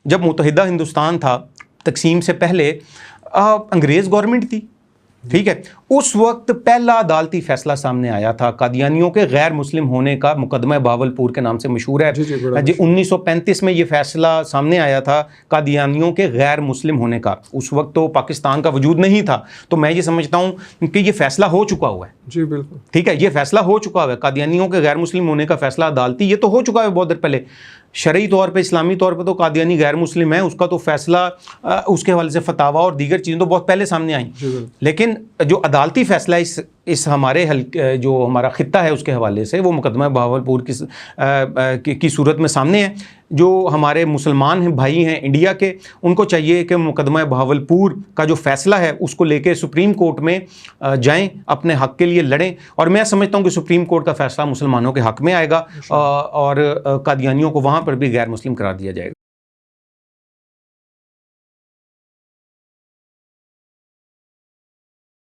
جب متحدہ ہندوستان تھا تقسیم سے پہلے انگریز گورنمنٹ تھی، ٹھیک ہے، اس وقت پہلا عدالتی فیصلہ سامنے آیا تھا قادیانیوں کے غیر مسلم ہونے کا، مقدمہ بہاولپور کے نام سے مشہور ہے جی 1935 میں یہ فیصلہ سامنے آیا تھا قادیانیوں کے غیر مسلم ہونے کا۔ اس وقت تو پاکستان کا وجود نہیں تھا، تو میں یہ سمجھتا ہوں کہ یہ فیصلہ ہو چکا ہوا ہے جی بالکل ٹھیک ہے، یہ فیصلہ ہو چکا ہوا ہے، قادیانیوں کے غیر مسلم ہونے کا فیصلہ عدالتی یہ تو ہو چکا ہے بہت دیر پہلے۔ شرعی طور پہ، اسلامی طور پہ تو قادیانی غیر مسلم ہیں، اس کا تو فیصلہ اس کے حوالے سے فتاوا اور دیگر چیزیں تو بہت پہلے سامنے آئیں، لیکن جو عدالتی فیصلہ اس ہمارے جو ہمارا خطہ ہے اس کے حوالے سے وہ مقدمہ بہاولپور کی صورت میں سامنے ہے۔ جو ہمارے مسلمان بھائی ہیں انڈیا کے، ان کو چاہیے کہ مقدمہ بہاولپور کا جو فیصلہ ہے اس کو لے کے سپریم کورٹ میں جائیں، اپنے حق کے لیے لڑیں، اور میں سمجھتا ہوں کہ سپریم کورٹ کا فیصلہ مسلمانوں کے حق میں آئے گا اور قادیانیوں کو وہاں پر بھی غیر مسلم قرار دیا جائے گا۔